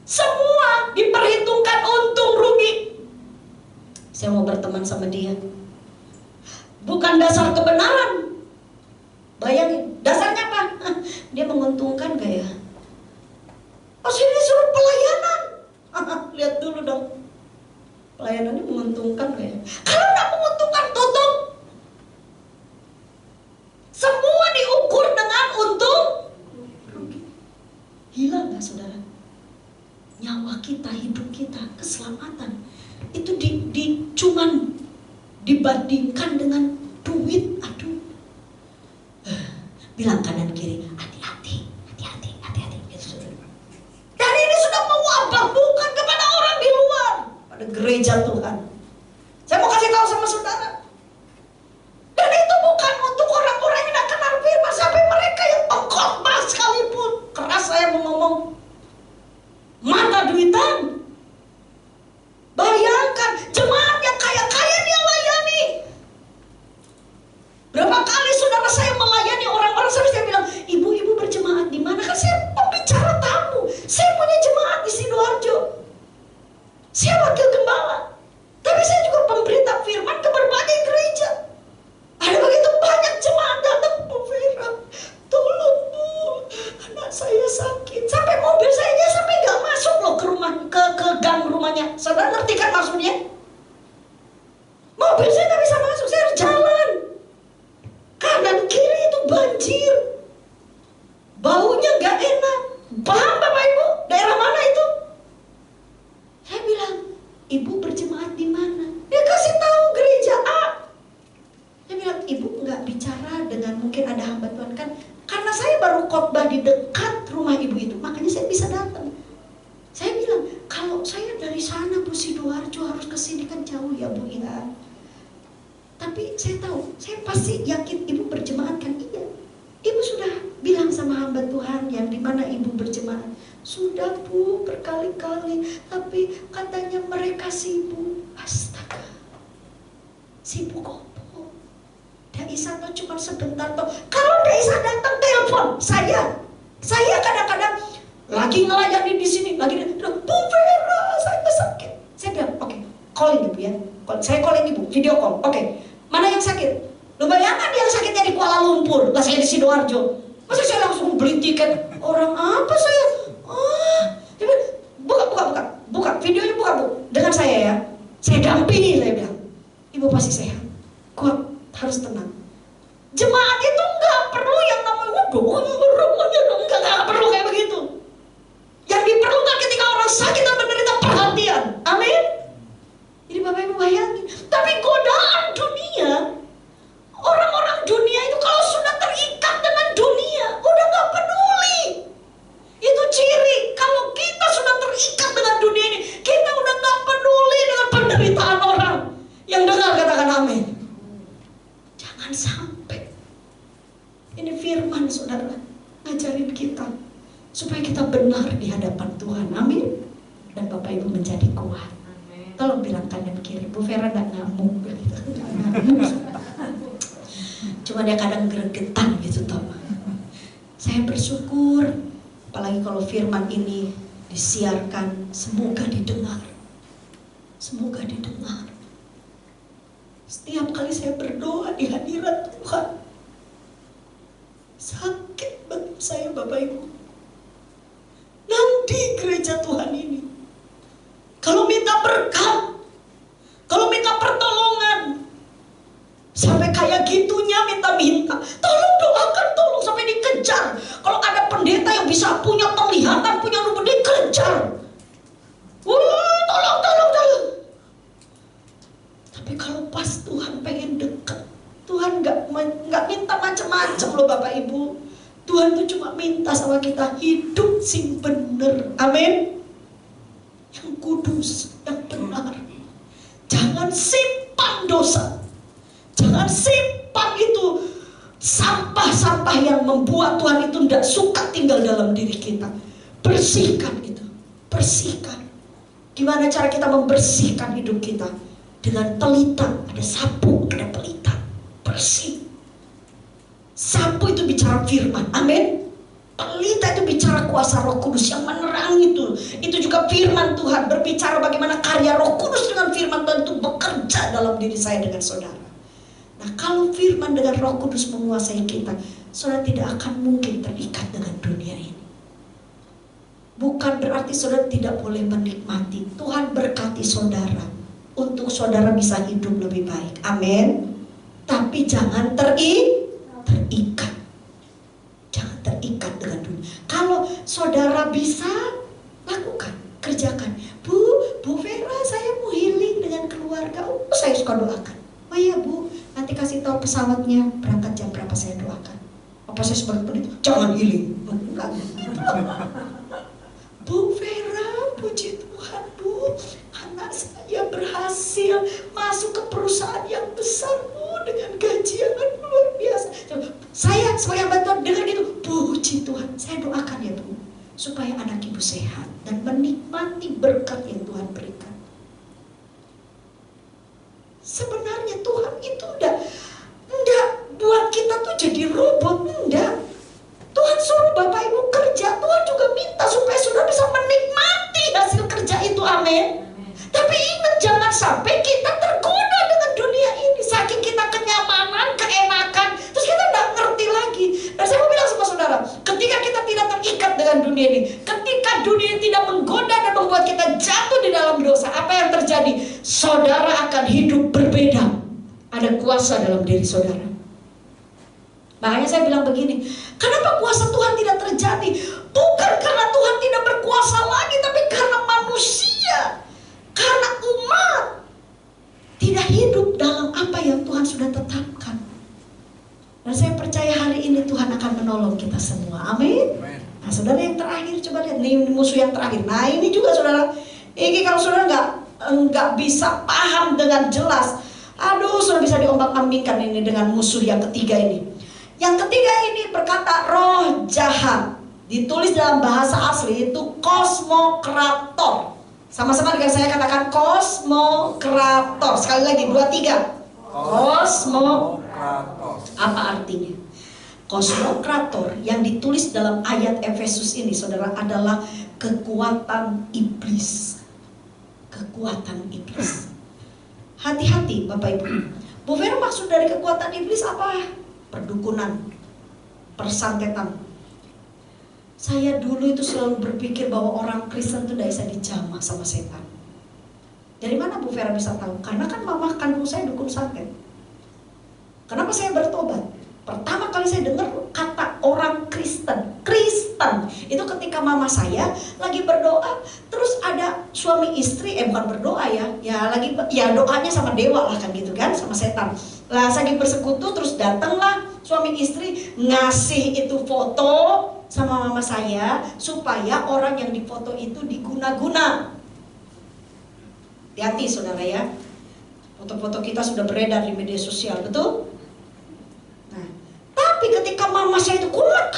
Speaker 1: Semua diperhitungkan untung rugi. Saya mau berteman dia. Bukan dasar kebenaran. Bayangin, dasarnya apa? Dia menguntungkan gak ya? Oh, sini suruh pelayanan. Lihat dulu dong. Pelayanannya menguntungkan gak ya? Kalau tidak menguntungkan, tutup. Semua diukur dengan untung rugi. Gila gak saudara? Nyawa kita, hidup kita, keselamatan itu cuman dibandingkan dengan duit. Aduh, bilang kanan kiri, hati-hati, hati-hati, hati-hati. Dan ini sudah mewabah bukan kepada orang di luar, pada gereja Tuhan. Saya mau kasih tahu sama saudara, dan itu bukan untuk orang-orang yang tidak kenal firman, sampai mereka yang pengkhotbah sekalipun. Keras saya mau ngomong, mata duitan. Bayangkan jemaat yang kaya-kaya dia layani. Berapa kali saudara saya melayani orang-orang, saya bilang, ibu-ibu berjemaat di mana? Kan saya pembicara tamu, saya punya jemaat di Sidoarjo, saya wakil gembala, tapi saya juga pemberita firman ke berbagai gereja. Ada begitu banyak jemaat datang, Bu Vera, tolong Bu, anak saya sakit. Sampai mobil saya sampai nggak masuk loh ke rumah, ke gang rumahnya. Saudara ngerti kan maksudnya? Mobil saya nggak bisa masuk, saya harus jalan. Kanan kiri itu banjir, baunya nggak enak. Paham Bapak Ibu? Daerah mana itu? Saya bilang, ibu berjemaat di mana? Dia kasih tahu gereja A. Saya bilang, ibu nggak bicara dengan mungkin ada hamba Tuhan kan? Karena saya baru khotbah di dekat rumah ibu itu, makanya saya bisa datang. Saya bilang, kalau saya dari sana Bu Sidoarjo harus ke sini kan jauh ya Bu ya. Tapi saya tahu, saya pasti yakin ibu berjemaat kan? Iya. Ibu sudah bilang sama hamba Tuhan yang dimana ibu berjemaat. Sudah Bu, berkali-kali, tapi katanya mereka sibuk. Astaga, sibuk apa? Dek Isa tuh cuma sebentar toh. Kalau Dek Isa datang telepon saya kadang-kadang lagi ngelayani di sini, lagi Bu Vera, saya sakit. Saya bilang, oke, calling ibu ya. Saya calling ibu, video call. Oke, mana yang sakit? Lu bayangkan yang sakitnya di Kuala Lumpur, lah saya di Sidoarjo. Masa saya langsung beli tiket? Orang apa saya? Buka videonya, buka Bu. Dengan saya ya. Saya dampingi, saya bilang. Ibu pasti sehat. Kuat, harus tenang. Jemaat itu nggak perlu yang namanya nggak perlu kayak begitu. Yang diperlukan ketika orang sakit dan menderita perhatian. Amin. Jadi Bapak Ibu bayangin. Tapi godaan dunia, orang-orang dunia itu kalau sudah terikat dengan dunia, udah nggak peduli. Itu ciri kalau kita sudah terikat dengan dunia ini, kita udah nggak peduli dengan penderitaan orang. Yang dengar katakan amin. Jangan sampai. Ini firman saudara ngajarin kita supaya kita benar di hadapan Tuhan. Amin. Dan Bapak Ibu menjadi kuat. Tolong bilang kanan kiri, Bu Vera gak ngamuk gitu. Cuma dia kadang gregetan gitu toh. Saya bersyukur, apalagi kalau firman ini disiarkan, semoga didengar. Semoga didengar. Setiap kali saya berdoa di hadirat Tuhan, sakit bagi saya Bapak Ibu. Nanti gereja Tuhan ini, kalau minta berkat, kalau minta pertolongan, sampai kayak gitunya minta-minta, tolong doakan, tolong sampai dikejar. Kalau ada pendeta yang bisa punya penglihatan, punya lumur, dikejar. Tolong. Tapi kalau pas Tuhan pengen dekat, Tuhan nggak minta macam-macam loh Bapak Ibu. Tuhan tuh cuma minta sama kita hidup sing bener. Amin. Yang kudus, yang benar. Jangan simpan dosa. Jangan simpan itu sampah-sampah yang membuat Tuhan itu tidak suka tinggal dalam diri kita. Bersihkan itu. Bersihkan. Gimana cara kita membersihkan hidup kita? Dengan pelita. Ada sapu, ada pelita. Bersih. Sapu itu bicara firman. Amin. Pelita itu bicara kuasa Roh Kudus yang menerangi itu. Itu juga juga firman Tuhan berbicara bagaimana karya Roh Kudus dengan firman Tuhan itu bekerja dalam diri saya dengan saudara. Nah, kalau firman dengan Roh Kudus menguasai kita, saudara tidak akan mungkin terikat dengan dunia ini. Bukan berarti saudara tidak boleh menikmati. Tuhan berkati saudara untuk saudara bisa hidup lebih baik. Amin. Tapi jangan terikat. Jangan terikat dengan dunia. Kalau saudara bisa, lakukan, kerjakan. Bu Vera, saya mau healing dengan keluarga. Oh, saya suka doakan. Oh iya Bu, nanti kasih tahu pesawatnya berangkat jam berapa, saya doakan. Apa saya sebagai pendeta? Jangan healing. Enggak. Bu Vera, puji Tuhan Bu, anak saya berhasil masuk ke perusahaan yang besar Bu, dengan gaji yang luar biasa. Saya sebagai bantuan dengar gitu, puji Tuhan, saya doakan ya Bu, supaya anak ibu sehat dan menikmati berkat yang Tuhan berikan. Sebenarnya Tuhan itu enggak buat kita tuh jadi robot, enggak. Tuhan suruh Bapak Ibu kerja, Tuhan juga minta supaya saudara bisa menikmati hasil kerja itu, amin. Tapi ingat, jangan sampai kita tergoda dengan dunia ini. Saking kita kenyamanan, keenakan, terus kita nggak ngerti lagi. Dan saya mau bilang sama saudara, ketika kita tidak terikat dengan dunia ini, ketika dunia tidak menggoda dan membuat kita jatuh di dalam dosa, apa yang terjadi? Saudara akan hidup berbeda. Ada kuasa dalam diri saudara. Makanya saya bilang begini, kenapa kuasa Tuhan tidak terjadi? Bukan karena Tuhan tidak berkuasa lagi, tapi karena manusia, karena umat tidak hidup dalam apa yang Tuhan sudah tetapkan. Dan saya percaya hari ini Tuhan akan menolong kita semua, amin. Nah saudara, yang terakhir, coba lihat, ini musuh yang terakhir. Nah ini juga saudara, ini kalau saudara nggak bisa paham dengan jelas, aduh saudara bisa diombang-ambingkan ini dengan musuh yang ketiga ini. Yang ketiga ini berkata roh jahat. Ditulis dalam bahasa asli itu kosmokrator. Sama-sama dengan saya katakan kosmokrator. Sekali lagi, 2, 3. Kosmokrator. Apa artinya? Kosmokrator yang ditulis dalam ayat Efesus ini, saudara, adalah kekuatan iblis. Kekuatan iblis. Hati-hati Bapak Ibu. Bu Vera, maksud dari kekuatan iblis apa? Perdukunan, persantetan. Saya dulu itu selalu berpikir bahwa orang Kristen itu tidak bisa dijamah sama setan. Dari mana Bu Vera bisa tahu? Karena kan mama kandung saya dukun santet. Kenapa saya bertobat? Pertama kali saya dengar kata orang Kristen itu ketika mama saya lagi berdoa, terus ada suami istri, bukan berdoa ya doanya sama dewa lah kan gitu kan, sama setan. Lah lagi bersekutu, terus datanglah suami istri ngasih itu foto sama mama saya supaya orang yang difoto itu diguna-guna. Hati-hati saudara ya, foto-foto kita sudah beredar di media sosial, betul? Nah, tapi ketika mama saya itu komat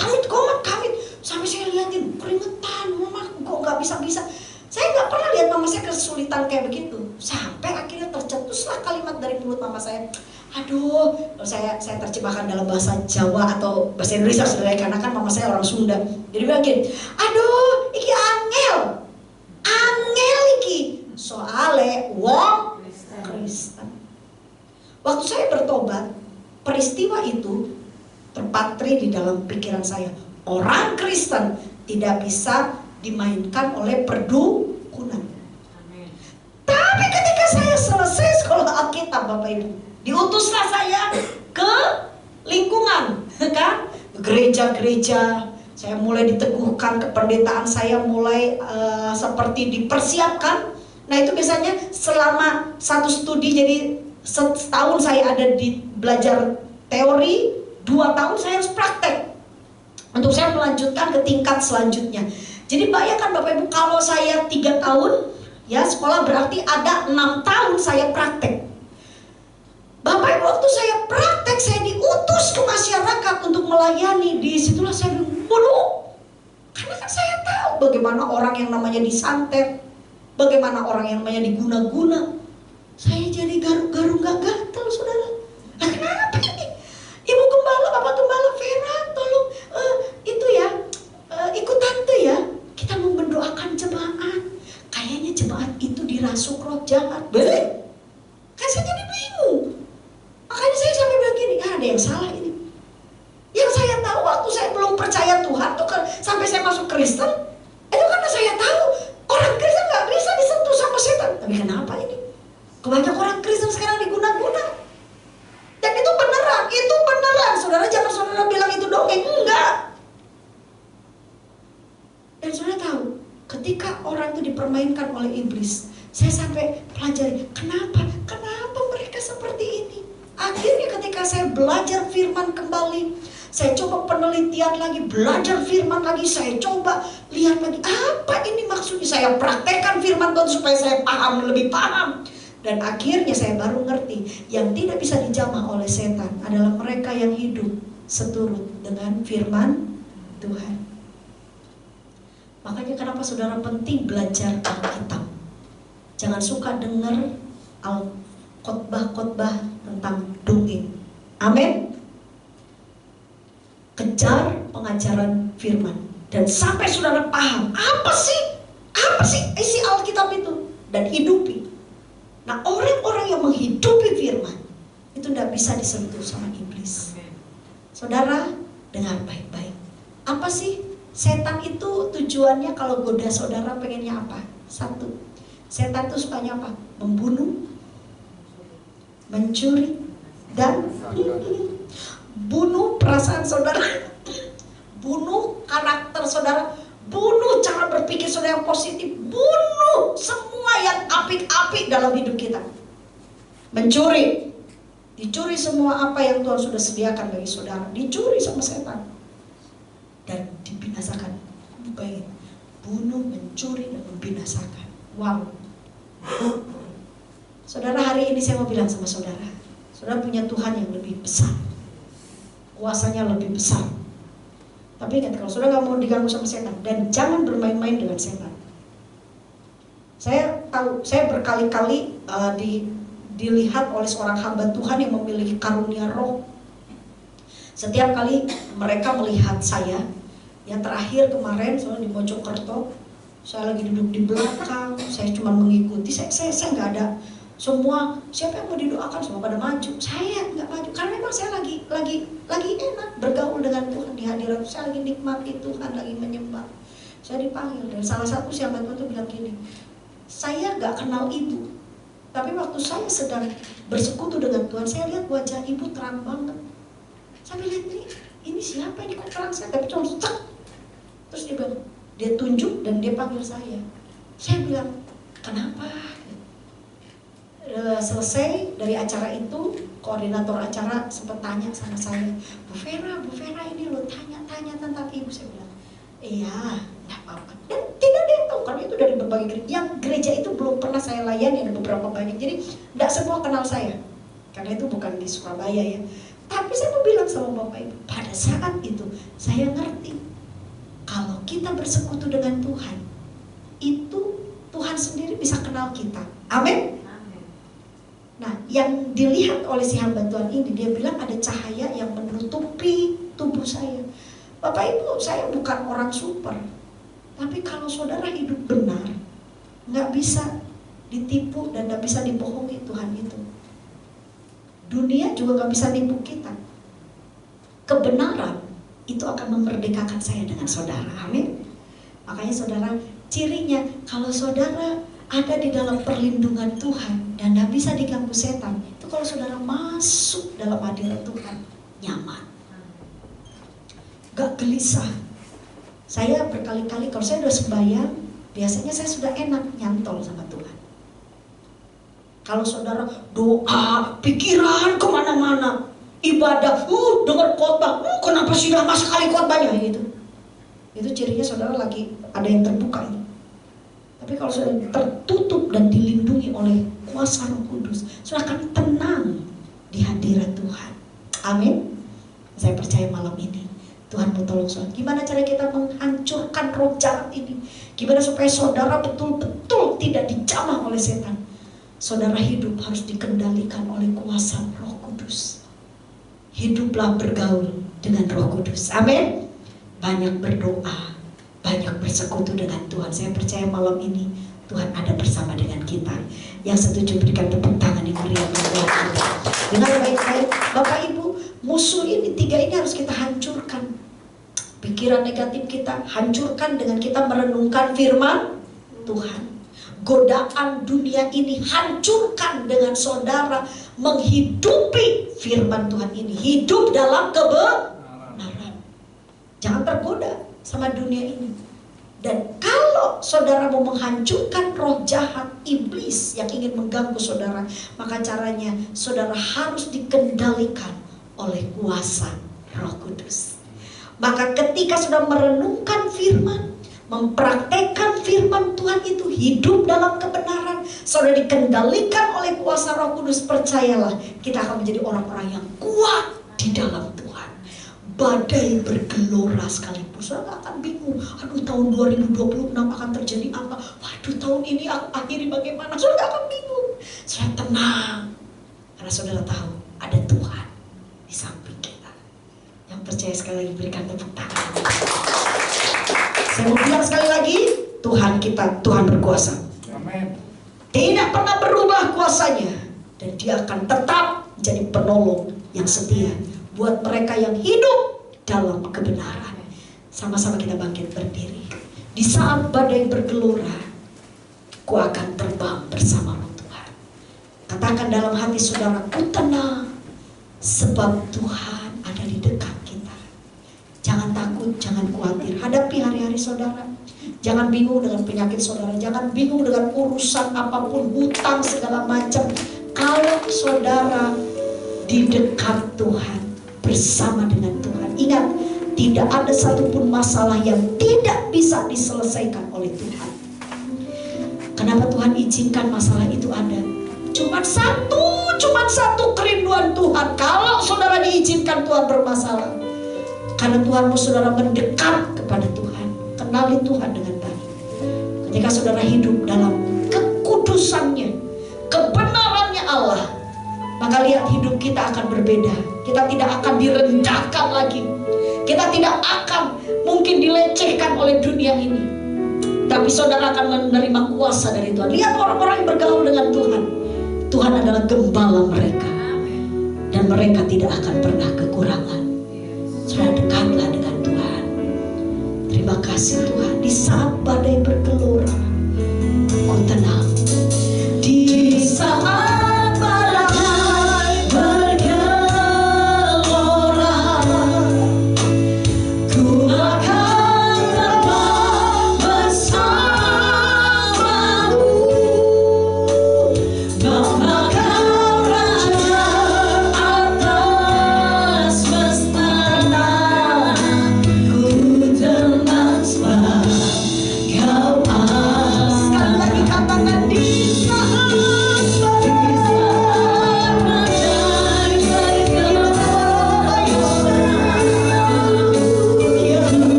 Speaker 1: kamit, sampai saya lihatin keringetan, mama kok nggak bisa. Saya nggak pernah lihat mama saya kesulitan kayak begitu. Sampai akhirnya tercetuslah kalimat dari mulut mama saya. Aduh, saya terjemahkan dalam bahasa Jawa atau bahasa Indonesia saudara, karena kan mama saya orang Sunda. Jadi bilang gini, aduh, iki angel iki, soale wong Kristen. Waktu saya bertobat, peristiwa itu terpatri di dalam pikiran saya. Orang Kristen tidak bisa dimainkan oleh perdukunan. Amin. Tapi ketika saya selesai sekolah Alkitab, Bapak Ibu, diutuslah saya ke lingkungan, kan? Gereja-gereja. Saya mulai diteguhkan, kependetaan saya mulai seperti dipersiapkan. Nah itu biasanya selama satu studi, jadi setahun saya ada di belajar teori, 2 tahun saya harus praktek untuk saya melanjutkan ke tingkat selanjutnya. Jadi bayangkan Bapak Ibu, kalau saya 3 tahun ya sekolah, berarti ada 6 tahun saya praktek. Bapak Ibu, waktu saya praktek, saya diutus ke masyarakat untuk melayani. Disitulah saya bodoh, karena kan saya tahu bagaimana orang yang namanya disantet, bagaimana orang yang namanya diguna-guna. Saya jadi garuk-garuk gak gatel saudara. Nah kenapa ini? Ibu Gembala, Bapak Gembala, Vera, tolong itu ya, ikut tante ya, kita mau mendoakan jemaat. dipermainkan oleh iblis. Saya sampai pelajari, kenapa mereka seperti ini. Akhirnya ketika saya belajar firman kembali, saya coba penelitian lagi, belajar firman lagi, saya coba lihat lagi, apa ini maksudnya. Saya praktekkan firman Tuhan supaya saya paham, lebih paham. Dan akhirnya saya baru ngerti, yang tidak bisa dijamah oleh setan adalah mereka yang hidup seturut dengan firman Tuhan. Makanya kenapa saudara penting belajar Alkitab. Jangan suka dengar khotbah-khotbah tentang dongeng. Amin. Kejar pengajaran firman dan sampai saudara paham apa sih isi Alkitab itu dan hidupi. Nah, orang-orang yang menghidupi firman itu tidak bisa disentuh sama iblis. Saudara, dengar baik-baik. Apa sih setan itu tujuannya kalau goda saudara pengennya apa? Satu, setan itu sukanya apa? Membunuh, mencuri, dan bunuh perasaan saudara, bunuh karakter saudara, bunuh cara berpikir saudara yang positif, bunuh semua yang apik-apik dalam hidup kita. Mencuri, dicuri semua apa yang Tuhan sudah sediakan bagi saudara, dicuri sama setan dan dibinasakan. Baik, bunuh, mencuri, dan membinasakan. Wow. Saudara, hari ini saya mau bilang sama saudara, saudara punya Tuhan yang lebih besar, kuasanya lebih besar. Tapi ingat, kalau saudara gak mau diganggu sama setan, dan jangan bermain-main dengan setan. Saya tahu, saya berkali-kali dilihat oleh seorang hamba Tuhan yang memiliki karunia roh. Setiap kali mereka melihat saya, yang terakhir kemarin soalnya di Mojokerto, saya lagi duduk di belakang, saya cuma mengikuti, saya nggak ada. Semua siapa yang mau didoakan semua pada maju, saya nggak maju karena memang saya lagi enak bergaul dengan Tuhan di hadirat. Saya lagi nikmati Tuhan, lagi menyembah. Saya dipanggil dan salah satu siapa itu bilang gini, saya nggak kenal ibu, tapi waktu saya sedang bersekutu dengan Tuhan, saya lihat wajah ibu terang banget. Saya bilang, ini siapa ini kok terang saya, tapi cuma cek. Terus dia bilang, dia tunjuk dan dia panggil saya. Saya bilang, kenapa? Selesai dari acara itu, koordinator acara sempat tanya sama saya, Bu Vera ini lo tanya tentang ibu. Saya bilang, iya, nggak apa-apa. Dan tidak ada yang tahu karena itu dari berbagai gereja. Yang gereja itu belum pernah saya layani, ada beberapa banyak. Jadi tidak semua kenal saya, karena itu bukan di Surabaya ya. Tapi saya mau bilang sama Bapak Ibu, pada saat itu saya ngerti kalau kita bersekutu dengan Tuhan, itu Tuhan sendiri bisa kenal kita. Amin. Nah, yang dilihat oleh si hamba Tuhan ini, dia bilang ada cahaya yang menutupi tubuh saya. Bapak Ibu, saya bukan orang super, tapi kalau saudara hidup benar, nggak bisa ditipu dan nggak bisa dibohongi Tuhan itu. Dunia juga gak bisa nipu kita. Kebenaran itu akan memerdekakan saya dengan saudara. Amin. Makanya saudara, cirinya kalau saudara ada di dalam perlindungan Tuhan dan gak bisa diganggu setan, itu kalau saudara masuk dalam hadirat Tuhan, nyaman, gak gelisah. Saya berkali-kali kalau saya udah sembahyang, biasanya saya sudah enak nyantol sama Tuhan. Kalau saudara doa, pikiran kemana-mana, ibadah, dengar khotbah, kenapa sih lama sekali khotbahnya gitu. Itu cirinya saudara lagi ada yang terbuka ini. Tapi kalau saudara tertutup dan dilindungi oleh kuasa Roh Kudus, saudara akan tenang di hadirat Tuhan. Amin. Saya percaya malam ini Tuhan mau tolong saudara. Gimana cara kita menghancurkan roh jahat ini? Gimana supaya saudara betul-betul tidak dijamah oleh setan? Saudara hidup harus dikendalikan oleh kuasa Roh Kudus. Hiduplah bergaul dengan Roh Kudus. Amin. Banyak berdoa, banyak bersekutu dengan Tuhan. Saya percaya malam ini Tuhan ada bersama dengan kita. Yang setuju berikan tepuk tangan yang meriah buat kita. Dengar baik-baik, Bapak Ibu, musuh ini tiga ini harus kita hancurkan. Pikiran negatif kita hancurkan dengan kita merenungkan firman Tuhan. Godaan dunia ini hancurkan dengan saudara menghidupi firman Tuhan ini. Hidup dalam kebenaran. Jangan tergoda sama dunia ini. Dan kalau saudara mau menghancurkan roh jahat iblis yang ingin mengganggu saudara, maka caranya saudara harus dikendalikan oleh kuasa Roh Kudus. Maka ketika saudara merenungkan firman, mempraktekkan firman Tuhan itu, hidup dalam kebenaran, saudara dikendalikan oleh kuasa Roh Kudus, percayalah kita akan menjadi orang-orang yang kuat di dalam Tuhan. Badai bergelora sekalipun, saudara akan bingung, aduh tahun 2026 akan terjadi apa, waduh tahun ini aku akhiri bagaimana, saudara akan bingung. Saudara tenang, karena saudara tahu ada Tuhan di samping kita. Yang percaya sekali lagi berikan tepuk tangan. Saya mau bilang sekali lagi, Tuhan kita, Tuhan berkuasa.
Speaker 2: Amin.
Speaker 1: Tidak pernah berubah kuasanya, dan Dia akan tetap menjadi penolong yang setia buat mereka yang hidup dalam kebenaran. Sama-sama kita bangkit berdiri. Di saat badai bergelora, ku akan terbang bersamamu Tuhan. Katakan dalam hati saudara, ku tenang, sebab Tuhan ada di dekat kita. Jangan takut, jangan khawatir. Hadapi hari-hari saudara. Jangan bingung dengan penyakit saudara. Jangan bingung dengan urusan apapun, hutang segala macam. Kalau saudara di dekat Tuhan, bersama dengan Tuhan, ingat, tidak ada satupun masalah yang tidak bisa diselesaikan oleh Tuhan. Kenapa Tuhan izinkan masalah itu ada? Cuma satu kerinduan Tuhan. Kalau saudara diizinkan Tuhan bermasalah, karena Tuhan mau saudara mendekat kepada Tuhan, kenali Tuhan dengan baik. Ketika saudara hidup dalam kekudusannya, kebenarannya Allah, maka lihat hidup kita akan berbeda. Kita tidak akan direndahkan lagi. Kita tidak akan mungkin dilecehkan oleh dunia ini. Tapi saudara akan menerima kuasa dari Tuhan. Lihat orang-orang yang bergaul dengan Tuhan. Tuhan adalah gembala mereka. Dan mereka tidak akan pernah kekurangan. Saudara dekatlah dengan Tuhan. Terima kasih Tuhan. Di saat badai bergelora, ku tenang. Di saat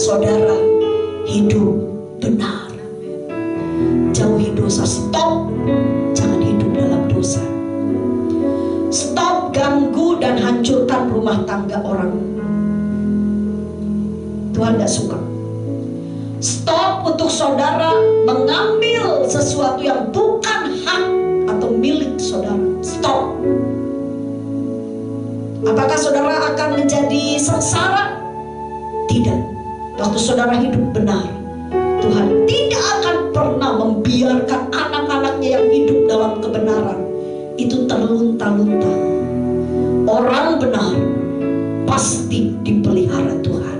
Speaker 1: saudara hidup benar, jauhi dosa. Stop, jangan hidup dalam dosa. Stop ganggu dan hancurkan rumah tangga orang. Tuhan gak suka. Stop untuk saudara mengambil sesuatu yang bukan hak atau milik saudara. Stop. Apakah saudara akan menjadi sengsara? Tidak. Waktu saudara hidup benar, Tuhan tidak akan pernah membiarkan anak-anaknya yang hidup dalam kebenaran itu terlunta-lunta. Orang benar pasti dipelihara Tuhan.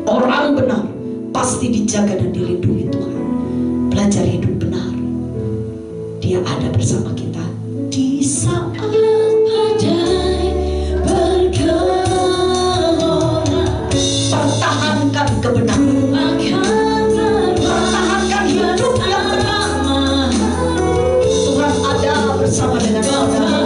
Speaker 1: Orang benar pasti dijaga dan dilindungi Tuhan. Belajar hidup benar. Dia ada bersama kita di saat badai bergelora. Pertahankan kebenaran, pertahankan hidup yang benar. Tuhan ada bersama dengan saudara.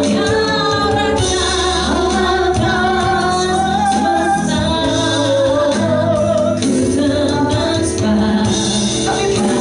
Speaker 1: Kami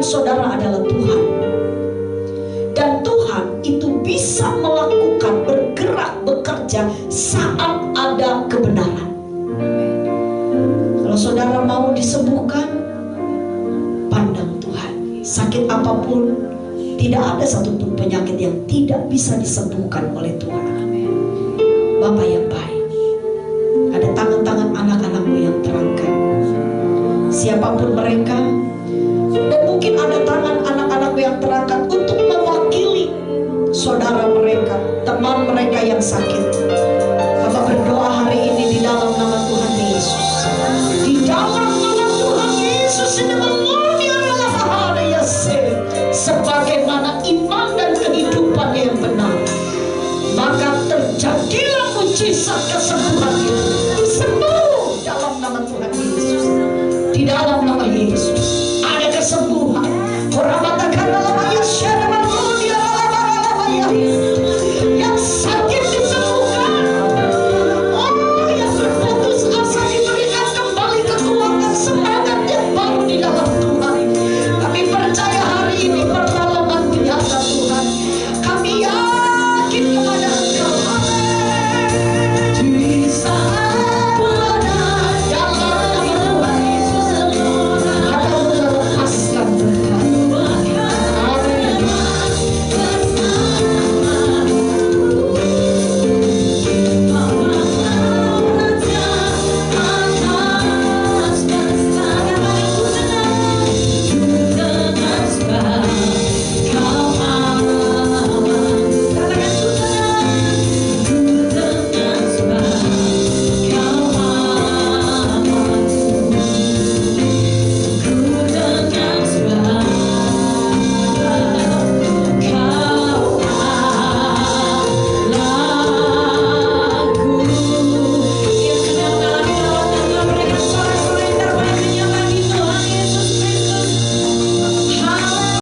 Speaker 1: saudara adalah Tuhan. Dan Tuhan itu bisa melakukan, bergerak, bekerja saat ada kebenaran. Kalau saudara mau disembuhkan, pandang Tuhan. Sakit apapun, tidak ada satupun penyakit yang tidak bisa disembuhkan oleh Tuhan. Bapa yang baik, ada tangan-tangan anak-anakmu yang terangkat, siapapun mereka. Dan mungkin ada tangan anak-anakmu yang terangkat untuk mewakili saudara mereka, teman mereka yang sakit. Bapak berdoa hari ini di dalam nama Tuhan Yesus. Di dalam nama Tuhan Yesus, sebagaimana iman dan kehidupan yang benar, maka terjadilah mujizat kesembuhan itu. Sembuh dalam nama Tuhan Yesus. Di dalam nama Yesus ada kesembuhan. Orang mengatakan dalam